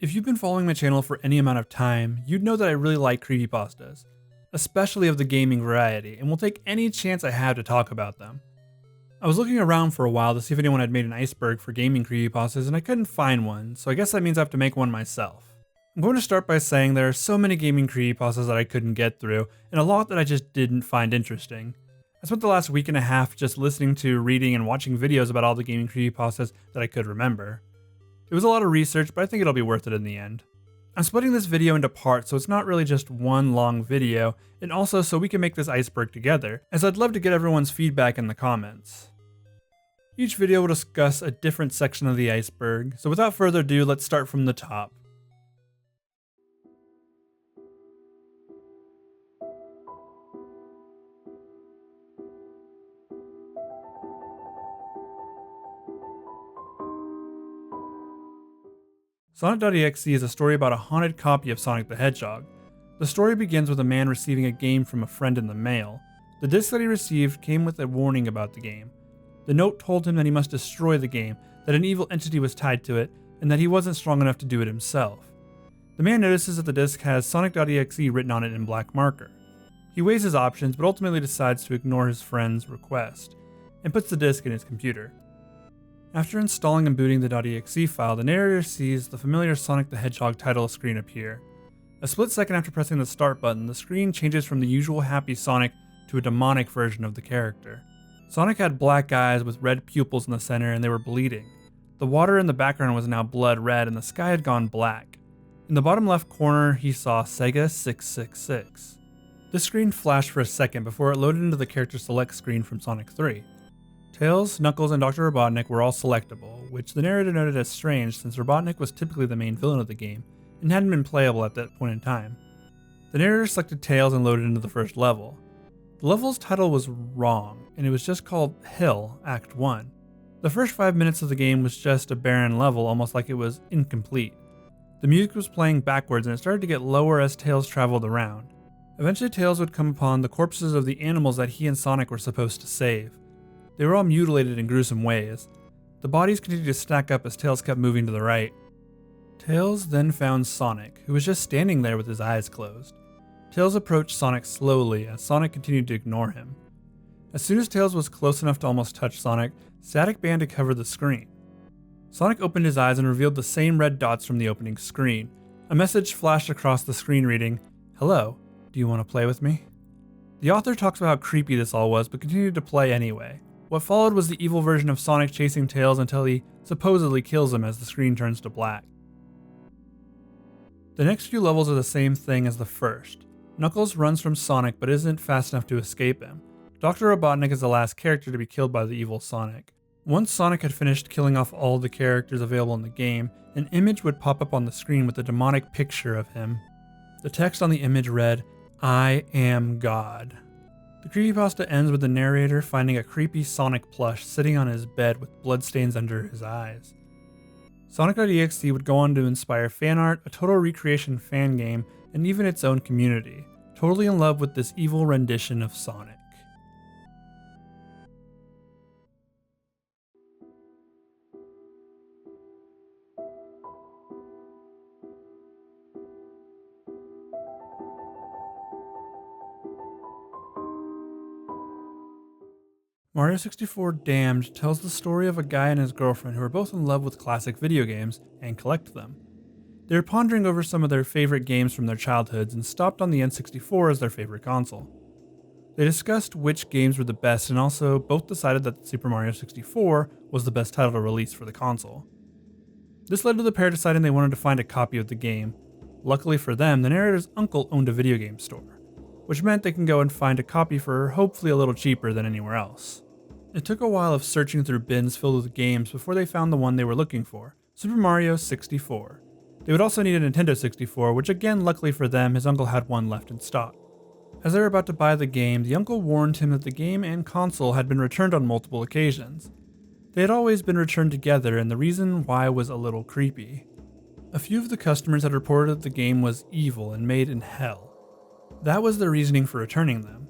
If you've been following my channel for any amount of time, you'd know that I really like creepypastas, especially of the gaming variety, and will take any chance I have to talk about them. I was looking around for a while to see if anyone had made an iceberg for gaming creepypastas, and I couldn't find one, so I guess that means I have to make one myself. I'm going to start by saying there are so many gaming creepypastas that I couldn't get through, and a lot that I just didn't find interesting. I spent the last week and a half just listening to, reading, and watching videos about all the gaming creepypastas that I could remember. It was a lot of research, but I think it'll be worth it in the end. I'm splitting this video into parts so it's not really just one long video, and also so we can make this iceberg together, as I'd love to get everyone's feedback in the comments. Each video will discuss a different section of the iceberg, so without further ado, let's start from the top. Sonic.exe is a story about a haunted copy of Sonic the Hedgehog. The story begins with a man receiving a game from a friend in the mail. The disc that he received came with a warning about the game. The note told him that he must destroy the game, that an evil entity was tied to it, and that he wasn't strong enough to do it himself. The man notices that the disc has Sonic.exe written on it in black marker. He weighs his options, but ultimately decides to ignore his friend's request, and puts the disc in his computer. After installing and booting the .exe file, the narrator sees the familiar Sonic the Hedgehog title screen appear. A split second after pressing the start button, the screen changes from the usual happy Sonic to a demonic version of the character. Sonic had black eyes with red pupils in the center and they were bleeding. The water in the background was now blood red and the sky had gone black. In the bottom left corner, he saw Sega 666. This screen flashed for a second before it loaded into the character select screen from Sonic 3. Tails, Knuckles, and Dr. Robotnik were all selectable, which the narrator noted as strange since Robotnik was typically the main villain of the game, and hadn't been playable at that point in time. The narrator selected Tails and loaded into the first level. The level's title was wrong, and it was just called Hill, Act 1. The first 5 minutes of the game was just a barren level, almost like it was incomplete. The music was playing backwards and it started to get lower as Tails traveled around. Eventually Tails would come upon the corpses of the animals that he and Sonic were supposed to save. They were all mutilated in gruesome ways. The bodies continued to stack up as Tails kept moving to the right. Tails then found Sonic, who was just standing there with his eyes closed. Tails approached Sonic slowly as Sonic continued to ignore him. As soon as Tails was close enough to almost touch Sonic, static began to cover the screen. Sonic opened his eyes and revealed the same red dots from the opening screen. A message flashed across the screen reading, "Hello, do you want to play with me?" The author talks about how creepy this all was, but continued to play anyway. What followed was the evil version of Sonic chasing Tails until he supposedly kills him as the screen turns to black. The next few levels are the same thing as the first. Knuckles runs from Sonic but isn't fast enough to escape him. Dr. Robotnik is the last character to be killed by the evil Sonic. Once Sonic had finished killing off all the characters available in the game, an image would pop up on the screen with a demonic picture of him. The text on the image read, "I am God." The creepypasta ends with the narrator finding a creepy Sonic plush sitting on his bed with bloodstains under his eyes. Sonic.exe would go on to inspire fan art, a total recreation fan game, and even its own community, totally in love with this evil rendition of Sonic. Mario 64 Damned tells the story of a guy and his girlfriend who are both in love with classic video games and collect them. They were pondering over some of their favorite games from their childhoods and stopped on the N64 as their favorite console. They discussed which games were the best and also both decided that Super Mario 64 was the best title to release for the console. This led to the pair deciding they wanted to find a copy of the game. Luckily for them, the narrator's uncle owned a video game store, which meant they can go and find a copy for hopefully a little cheaper than anywhere else. It took a while of searching through bins filled with games before they found the one they were looking for, Super Mario 64. They would also need a Nintendo 64, which again, luckily for them, his uncle had one left in stock. As they were about to buy the game, the uncle warned him that the game and console had been returned on multiple occasions. They had always been returned together, and the reason why was a little creepy. A few of the customers had reported that the game was evil and made in hell. That was their reasoning for returning them.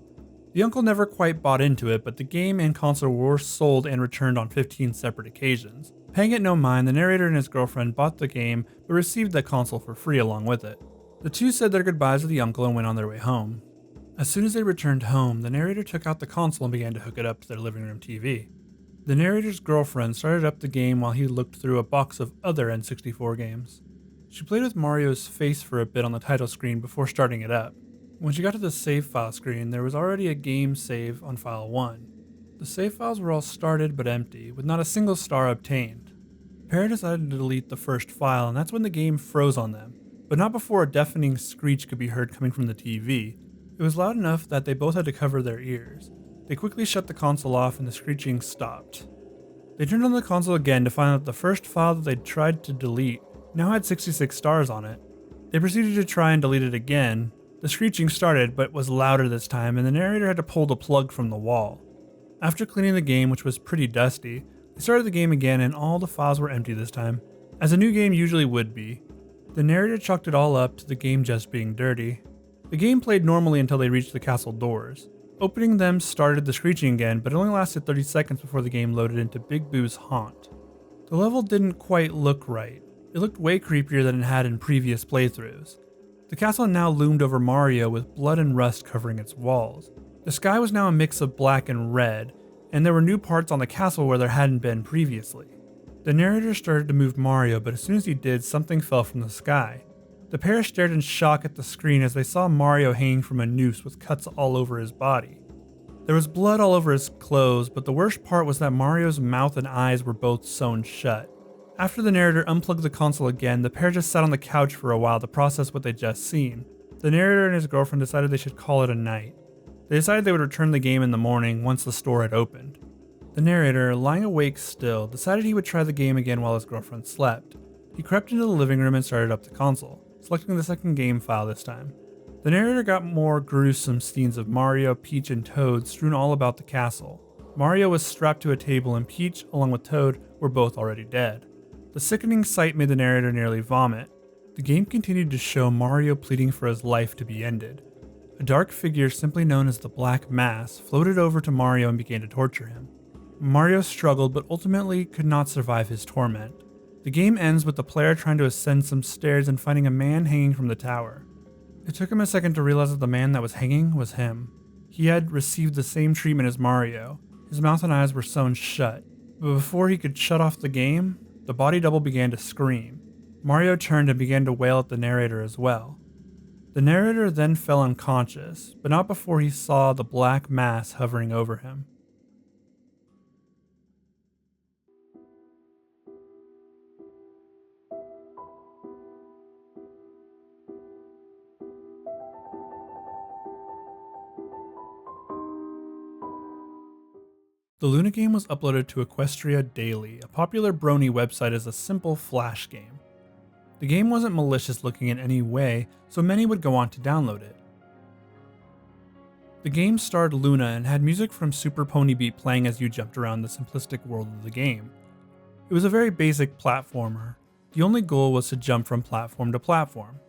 The uncle never quite bought into it, but the game and console were sold and returned on 15 separate occasions. Paying it no mind, the narrator and his girlfriend bought the game, but received the console for free along with it. The two said their goodbyes to the uncle and went on their way home. As soon as they returned home, the narrator took out the console and began to hook it up to their living room TV. The narrator's girlfriend started up the game while he looked through a box of other N64 games. She played with Mario's face for a bit on the title screen before starting it up. When she got to the save file screen, there was already a game save on file 1. The save files were all started but empty, with not a single star obtained. The pair decided to delete the first file, and that's when the game froze on them, but not before a deafening screech could be heard coming from the TV. It was loud enough that they both had to cover their ears. They quickly shut the console off and the screeching stopped. They turned on the console again to find that the first file that they'd tried to delete now had 66 stars on it. They proceeded to try and delete it again. The screeching started, but was louder this time, and the narrator had to pull the plug from the wall. After cleaning the game, which was pretty dusty, they started the game again and all the files were empty this time, as a new game usually would be. The narrator chalked it all up to the game just being dirty. The game played normally until they reached the castle doors. Opening them started the screeching again, but it only lasted 30 seconds before the game loaded into Big Boo's haunt. The level didn't quite look right. It looked way creepier than it had in previous playthroughs. The castle now loomed over Mario with blood and rust covering its walls. The sky was now a mix of black and red, and there were new parts on the castle where there hadn't been previously. The narrator started to move Mario, but as soon as he did, something fell from the sky. The pair stared in shock at the screen as they saw Mario hanging from a noose with cuts all over his body. There was blood all over his clothes, but the worst part was that Mario's mouth and eyes were both sewn shut. After the narrator unplugged the console again, the pair just sat on the couch for a while to process what they'd just seen. The narrator and his girlfriend decided they should call it a night. They decided they would return the game in the morning once the store had opened. The narrator, lying awake still, decided he would try the game again while his girlfriend slept. He crept into the living room and started up the console, selecting the second game file this time. The narrator got more gruesome scenes of Mario, Peach, and Toad strewn all about the castle. Mario was strapped to a table and Peach, along with Toad, were both already dead. The sickening sight made the narrator nearly vomit. The game continued to show Mario pleading for his life to be ended. A dark figure simply known as the Black Mass floated over to Mario and began to torture him. Mario struggled but ultimately could not survive his torment. The game ends with the player trying to ascend some stairs and finding a man hanging from the tower. It took him a second to realize that the man that was hanging was him. He had received the same treatment as Mario. His mouth and eyes were sewn shut, but before he could shut off the game, the body double began to scream. Mario turned and began to wail at the narrator as well. The narrator then fell unconscious, but not before he saw the Black Mass hovering over him. The Luna game was uploaded to Equestria Daily, a popular brony website, as a simple flash game. The game wasn't malicious looking in any way, so many would go on to download it. The game starred Luna and had music from Super Pony Beat playing as you jumped around the simplistic world of the game. It was a very basic platformer. The only goal was to jump from platform to platform.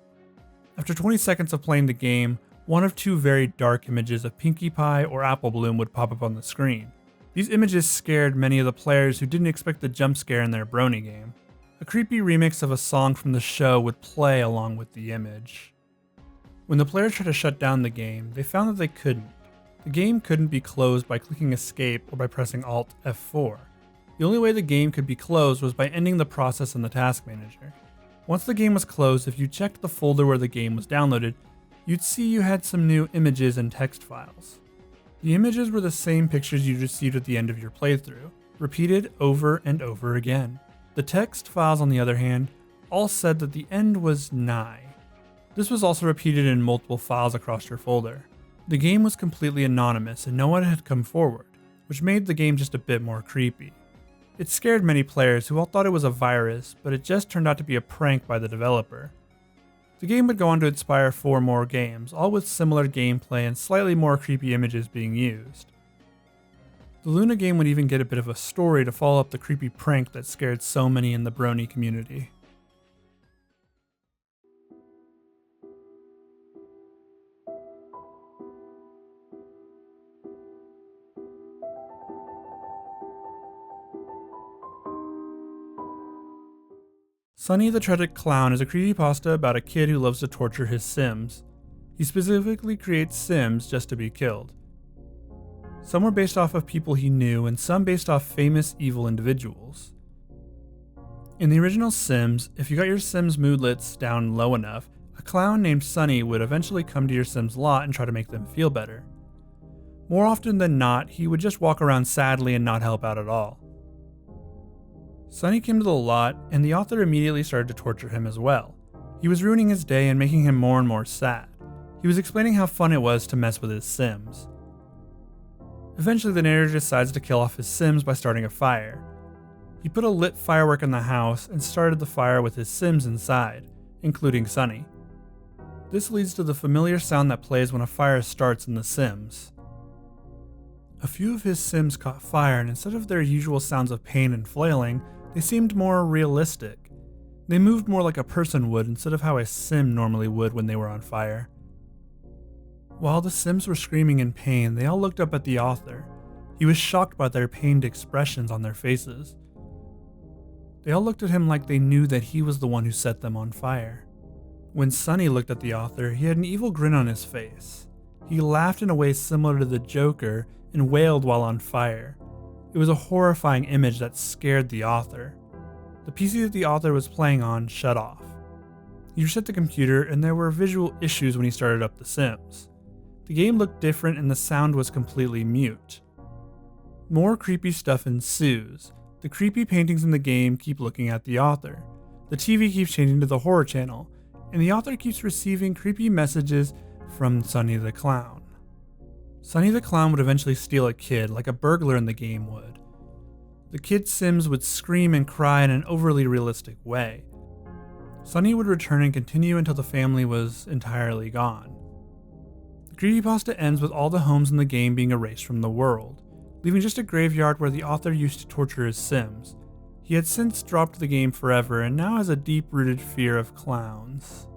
After 20 seconds of playing the game, one of two very dark images of Pinkie Pie or Apple Bloom would pop up on the screen. These images scared many of the players who didn't expect the jump scare in their brony game. A creepy remix of a song from the show would play along with the image. When the players tried to shut down the game, they found that they couldn't. The game couldn't be closed by clicking escape or by pressing Alt F4. The only way the game could be closed was by ending the process in the task manager. Once the game was closed, if you checked the folder where the game was downloaded, you'd see you had some new images and text files. The images were the same pictures you received at the end of your playthrough, repeated over and over again. The text files, on the other hand, all said that the end was nigh. This was also repeated in multiple files across your folder. The game was completely anonymous and no one had come forward, which made the game just a bit more creepy. It scared many players who all thought it was a virus, but it just turned out to be a prank by the developer. The game would go on to inspire 4 more games, all with similar gameplay and slightly more creepy images being used. The Luna game would even get a bit of a story to follow up the creepy prank that scared so many in the brony community. Sonny the Tragic Clown is a creepypasta about a kid who loves to torture his Sims. He specifically creates Sims just to be killed. Some were based off of people he knew, and some based off famous evil individuals. In the original Sims, if you got your Sims moodlets down low enough, a clown named Sonny would eventually come to your Sims' lot and try to make them feel better. More often than not, he would just walk around sadly and not help out at all. Sonny came to the lot, and the author immediately started to torture him as well. He was ruining his day and making him more and more sad. He was explaining how fun it was to mess with his Sims. Eventually, the narrator decides to kill off his Sims by starting a fire. He put a lit firework in the house and started the fire with his Sims inside, including Sonny. This leads to the familiar sound that plays when a fire starts in The Sims. A few of his Sims caught fire, and instead of their usual sounds of pain and flailing, they seemed more realistic. They moved more like a person would instead of how a Sim normally would when they were on fire. While the Sims were screaming in pain, they all looked up at the author. He was shocked by their pained expressions on their faces. They all looked at him like they knew that he was the one who set them on fire. When Sonny looked at the author, he had an evil grin on his face. He laughed in a way similar to the Joker and wailed while on fire. It was a horrifying image that scared the author. The PC that the author was playing on shut off. He reset the computer, and there were visual issues when he started up The Sims. The game looked different and the sound was completely mute. More creepy stuff ensues. The creepy paintings in the game keep looking at the author. The TV keeps changing to the horror channel, and the author keeps receiving creepy messages from Sonny the Clown. Sonny the Clown would eventually steal a kid, like a burglar in the game would. The kid's Sims would scream and cry in an overly realistic way. Sonny would return and continue until the family was entirely gone. The creepypasta ends with all the homes in the game being erased from the world, leaving just a graveyard where the author used to torture his Sims. He had since dropped the game forever and now has a deep-rooted fear of clowns.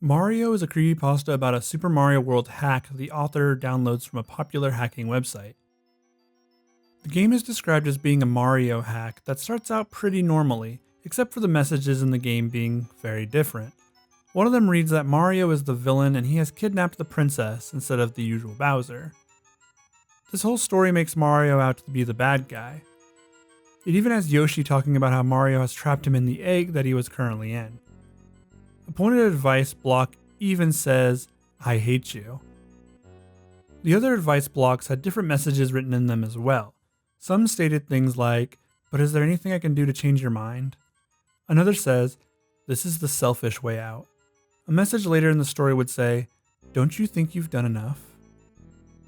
Mario is a creepypasta about a Super Mario World hack the author downloads from a popular hacking website. The game is described as being a Mario hack that starts out pretty normally, except for the messages in the game being very different. One of them reads that Mario is the villain and he has kidnapped the princess instead of the usual Bowser. This whole story makes Mario out to be the bad guy. It even has Yoshi talking about how Mario has trapped him in the egg that he was currently in. A pointed advice block even says, "I hate you." The other advice blocks had different messages written in them as well. Some stated things like, "But is there anything I can do to change your mind?" Another says, "This is the selfish way out." A message later in the story would say, "Don't you think you've done enough?"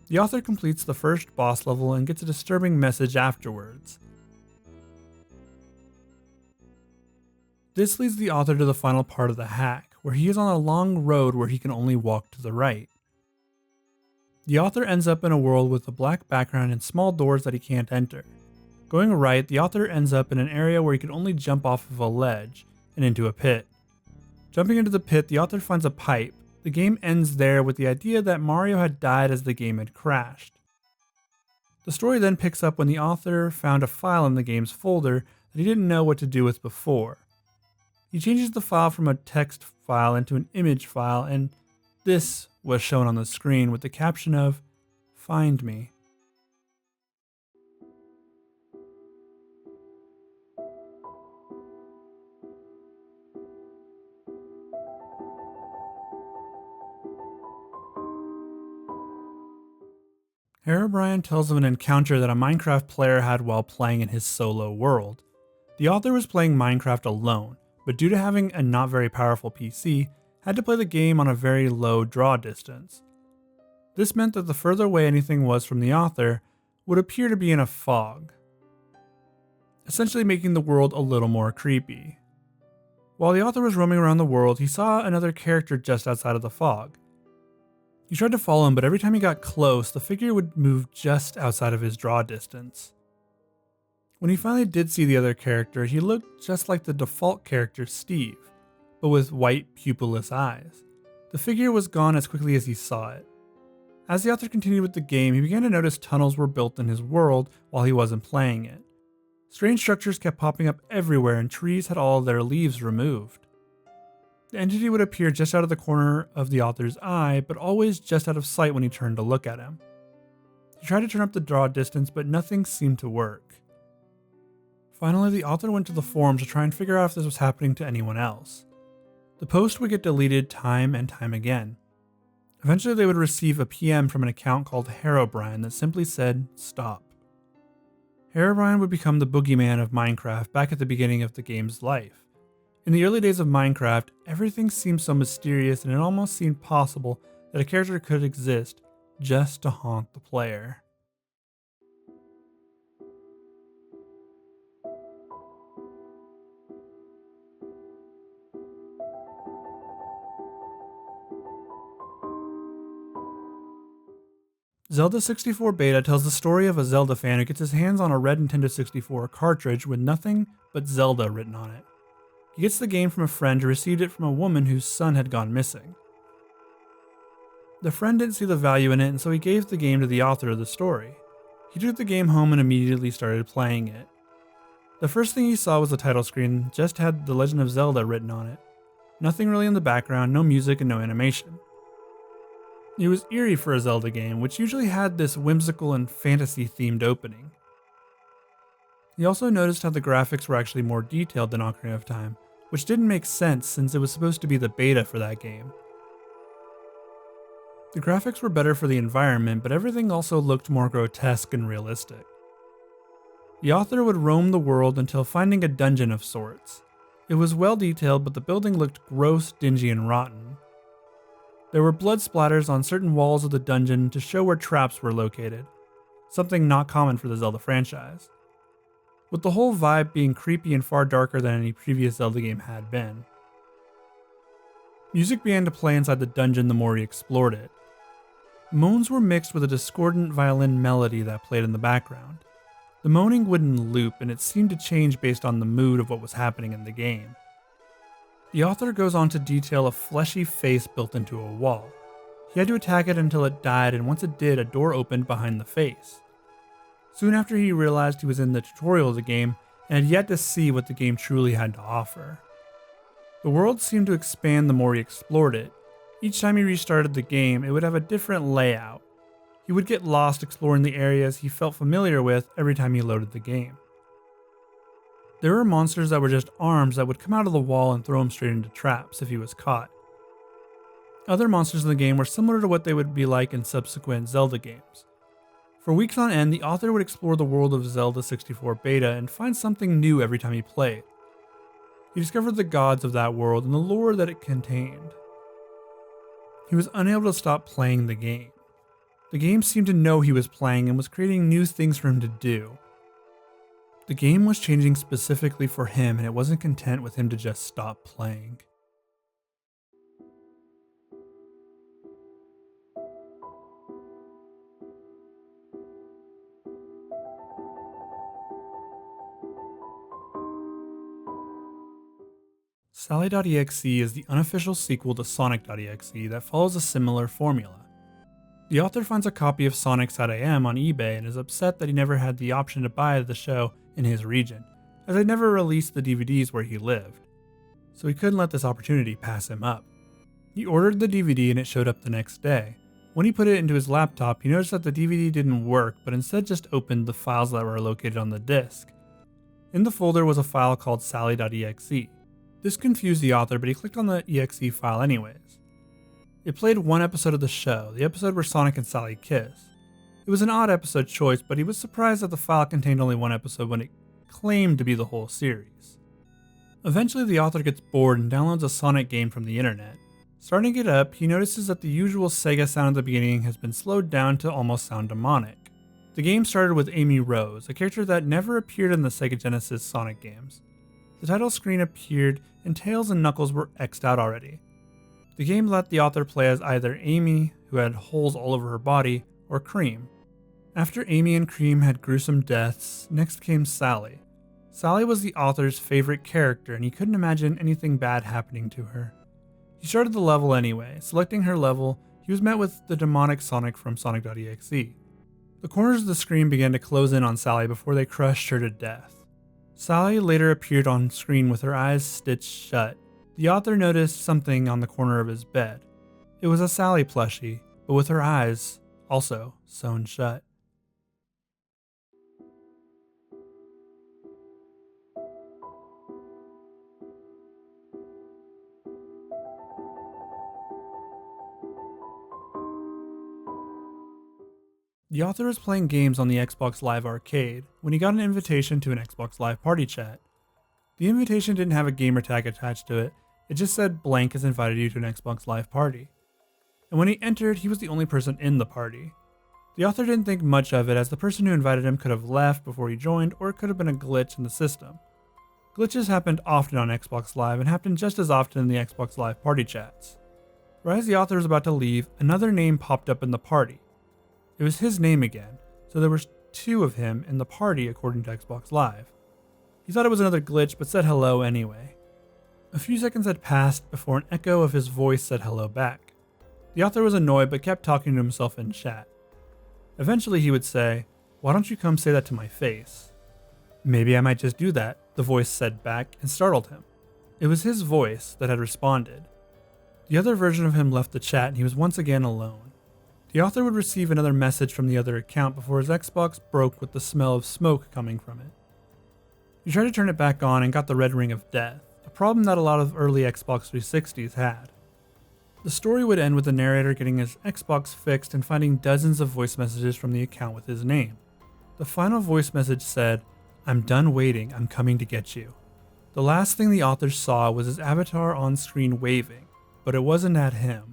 The author completes the first boss level and gets a disturbing message afterwards. This leads the author to the final part of the hack, where he is on a long road where he can only walk to the right. The author ends up in a world with a black background and small doors that he can't enter. Going right, the author ends up in an area where he can only jump off of a ledge and into a pit. Jumping into the pit, the author finds a pipe. The game ends there with the idea that Mario had died as the game had crashed. The story then picks up when the author found a file in the game's folder that he didn't know what to do with before. He changes the file from a text file into an image file, and this was shown on the screen with the caption of, "Find me." Herobrine tells of an encounter that a Minecraft player had while playing in his solo world. The author was playing Minecraft alone, but due to having a not very powerful PC, had to play the game on a very low draw distance. This meant that the further away anything was from the author would appear to be in a fog, essentially making the world a little more creepy. While the author was roaming around the world, he saw another character just outside of the fog. He tried to follow him, but every time he got close, the figure would move just outside of his draw distance. When he finally did see the other character, he looked just like the default character, Steve. but with white, pupilless eyes. The figure was gone as quickly as he saw it. As the author continued with the game, he began to notice tunnels were built in his world while he wasn't playing it. Strange structures kept popping up everywhere, and trees had all their leaves removed. The entity would appear just out of the corner of the author's eye, but always just out of sight when he turned to look at him. He tried to turn up the draw distance, but nothing seemed to work. Finally, the author went to the forums to try and figure out if this was happening to anyone else. The post would get deleted time and time again. Eventually, they would receive a PM from an account called Herobrine that simply said, "Stop." Herobrine would become the boogeyman of Minecraft back at the beginning of the game's life. In the early days of Minecraft, everything seemed so mysterious, and it almost seemed possible that a character could exist just to haunt the player. Zelda 64 Beta tells the story of a Zelda fan who gets his hands on a red Nintendo 64 cartridge with nothing but Zelda written on it. He gets the game from a friend who received it from a woman whose son had gone missing. The friend didn't see the value in it, and so he gave the game to the author of the story. He took the game home and immediately started playing it. The first thing he saw was the title screen, just had The Legend of Zelda written on it. Nothing really in the background, no music and no animation. It was eerie for a Zelda game, which usually had this whimsical and fantasy-themed opening. He also noticed how the graphics were actually more detailed than Ocarina of Time, which didn't make sense since it was supposed to be the beta for that game. The graphics were better for the environment, but everything also looked more grotesque and realistic. The author would roam the world until finding a dungeon of sorts. It was well detailed, but the building looked gross, dingy, and rotten. There were blood splatters on certain walls of the dungeon to show where traps were located, something not common for the Zelda franchise, with the whole vibe being creepy and far darker than any previous Zelda game had been. Music began to play inside the dungeon the more he explored it. Moans were mixed with a discordant violin melody that played in the background. The moaning wouldn't loop, and it seemed to change based on the mood of what was happening in the game. The author goes on to detail a fleshy face built into a wall. He had to attack it until it died, and once it did, a door opened behind the face. Soon after, he realized he was in the tutorial of the game and had yet to see what the game truly had to offer. The world seemed to expand the more he explored it. Each time he restarted the game, it would have a different layout. He would get lost exploring the areas he felt familiar with every time he loaded the game. There were monsters that were just arms that would come out of the wall and throw him straight into traps if he was caught. Other monsters in the game were similar to what they would be like in subsequent Zelda games. For weeks on end, the author would explore the world of Zelda 64 Beta and find something new every time he played. He discovered the gods of that world and the lore that it contained. He was unable to stop playing the game. The game seemed to know he was playing and was creating new things for him to do. The game was changing specifically for him, and it wasn't content with him to just stop playing. Sallyexe is the unofficial sequel to Sonic.exe that follows a similar formula. The author finds a copy of Sonicexe on eBay and is upset that he never had the option to buy the show in his region, as they never released the DVDs where he lived, so he couldn't let this opportunity pass him up. He ordered the DVD and it showed up the next day. When he put it into his laptop, he noticed that the DVD didn't work, but instead just opened the files that were located on the disc. In the folder was a file called sally.exe. This confused the author, but he clicked on the exe file anyways. It played one episode of the show, the episode where Sonic and Sally kiss. It was an odd episode choice, but he was surprised that the file contained only one episode when it claimed to be the whole series. Eventually, the author gets bored and downloads a Sonic game from the internet. Starting it up, he notices that the usual Sega sound at the beginning has been slowed down to almost sound demonic. The game started with Amy Rose, a character that never appeared in the Sega Genesis Sonic games. The title screen appeared, and Tails and Knuckles were X'd out already. The game let the author play as either Amy, who had holes all over her body, or Cream. After Amy and Cream had gruesome deaths, next came Sally. Sally was the author's favorite character, and he couldn't imagine anything bad happening to her. He started the level anyway. Selecting her level, he was met with the demonic Sonic from sonic.exe. The corners of the screen began to close in on Sally before they crushed her to death. Sally later appeared on screen with her eyes stitched shut. The author noticed something on the corner of his bed. It was a Sally plushie, but with her eyes also sewn shut. The author was playing games on the Xbox Live Arcade when he got an invitation to an Xbox Live party chat. The invitation didn't have a gamer tag attached to it, it just said blank has invited you to an Xbox Live party. And when he entered, he was the only person in the party. The author didn't think much of it as the person who invited him could have left before he joined, or it could have been a glitch in the system. Glitches happened often on Xbox Live and happened just as often in the Xbox Live party chats. Right as the author was about to leave, another name popped up in the party. It was his name again, so there were two of him in the party according to Xbox Live. He thought it was another glitch but said hello anyway. A few seconds had passed before an echo of his voice said hello back. The author was annoyed but kept talking to himself in chat. Eventually he would say, "Why don't you come say that to my face?" "Maybe I might just do that," the voice said back and startled him. It was his voice that had responded. The other version of him left the chat and he was once again alone. The author would receive another message from the other account before his Xbox broke with the smell of smoke coming from it. He tried to turn it back on and got the red ring of death, a problem that a lot of early Xbox 360s had. The story would end with the narrator getting his Xbox fixed and finding dozens of voice messages from the account with his name. The final voice message said, "I'm done waiting, I'm coming to get you." The last thing the author saw was his avatar on screen waving, but it wasn't at him.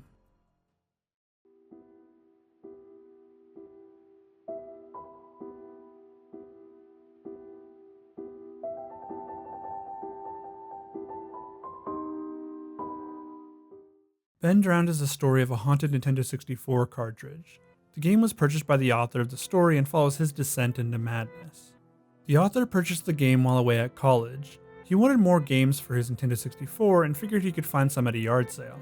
Bendrowned is the story of a haunted Nintendo 64 cartridge. The game was purchased by the author of the story and follows his descent into madness. The author purchased the game while away at college. He wanted more games for his Nintendo 64 and figured he could find some at a yard sale.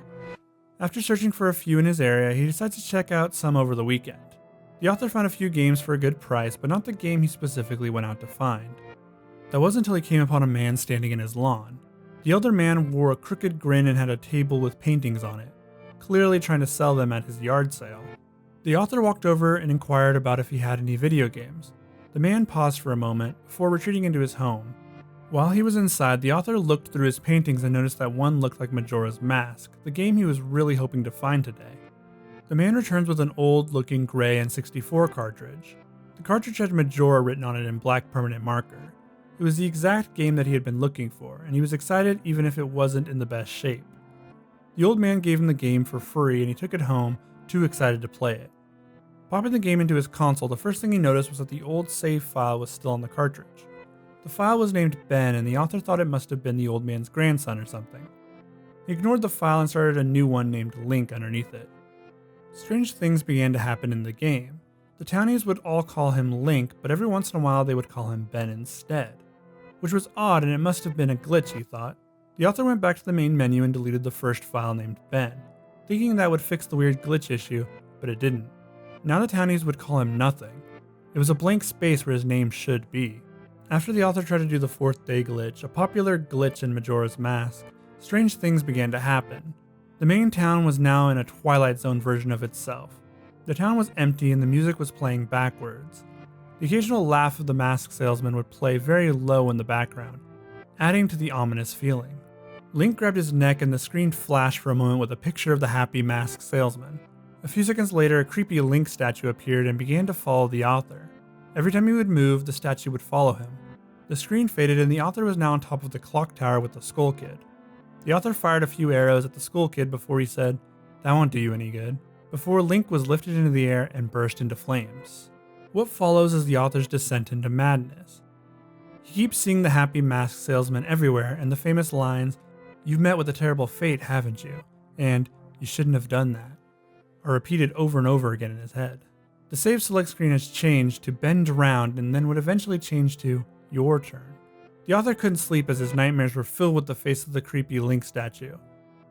After searching for a few in his area, he decided to check out some over the weekend. The author found a few games for a good price, but not the game he specifically went out to find. That wasn't until he came upon a man standing in his lawn. The elder man wore a crooked grin and had a table with paintings on it, clearly trying to sell them at his yard sale. The author walked over and inquired about if he had any video games. The man paused for a moment before retreating into his home. While he was inside, the author looked through his paintings and noticed that one looked like Majora's Mask, the game he was really hoping to find today. The man returns with an old-looking gray N64 cartridge. The cartridge had Majora written on it in black permanent marker. It was the exact game that he had been looking for, and he was excited even if it wasn't in the best shape. The old man gave him the game for free and he took it home, too excited to play it. Popping the game into his console, the first thing he noticed was that the old save file was still on the cartridge. The file was named Ben, and the author thought it must have been the old man's grandson or something. He ignored the file and started a new one named Link underneath it. Strange things began to happen in the game. The townies would all call him Link, but every once in a while they would call him Ben instead. Which was odd, and it must have been a glitch, he thought. The author went back to the main menu and deleted the first file named Ben, thinking that would fix the weird glitch issue, but it didn't. Now the townies would call him nothing. It was a blank space where his name should be. After the author tried to do the fourth day glitch, a popular glitch in Majora's Mask, strange things began to happen. The main town was now in a Twilight Zone version of itself. The town was empty and the music was playing backwards. The occasional laugh of the mask salesman would play very low in the background, adding to the ominous feeling. Link grabbed his neck and the screen flashed for a moment with a picture of the happy mask salesman. A few seconds later, a creepy Link statue appeared and began to follow the author. Every time he would move, the statue would follow him. The screen faded and the author was now on top of the clock tower with the Skull Kid. The author fired a few arrows at the Skull Kid before he said, "That won't do you any good," before Link was lifted into the air and burst into flames. What follows is the author's descent into madness. He keeps seeing the happy mask salesman everywhere and the famous lines, "You've met with a terrible fate, haven't you?" and "You shouldn't have done that," are repeated over and over again in his head. The save select screen has changed to Bendrowned and then would eventually change to Your Turn. The author couldn't sleep as his nightmares were filled with the face of the creepy Link statue.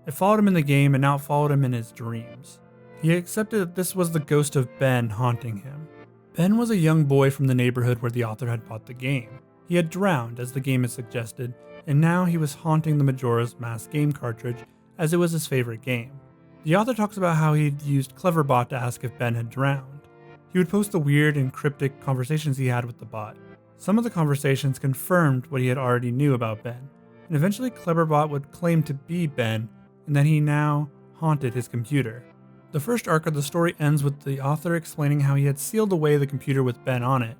It followed him in the game and now followed him in his dreams. He accepted that this was the ghost of Ben haunting him. Ben was a young boy from the neighborhood where the author had bought the game. He had drowned, as the game had suggested, and now he was haunting the Majora's Mask game cartridge as it was his favorite game. The author talks about how he'd used Cleverbot to ask if Ben had drowned. He would post the weird and cryptic conversations he had with the bot. Some of the conversations confirmed what he had already knew about Ben, and eventually Cleverbot would claim to be Ben and that he now haunted his computer. The first arc of the story ends with the author explaining how he had sealed away the computer with Ben on it,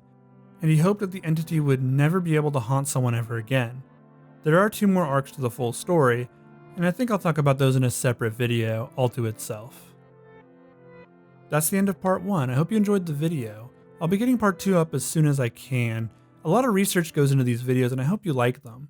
and he hoped that the entity would never be able to haunt someone ever again. There are 2 more arcs to the full story, and I think I'll talk about those in a separate video all to itself. That's the end of part 1. I hope you enjoyed the video. I'll be getting part 2 up as soon as I can. A lot of research goes into these videos and I hope you like them.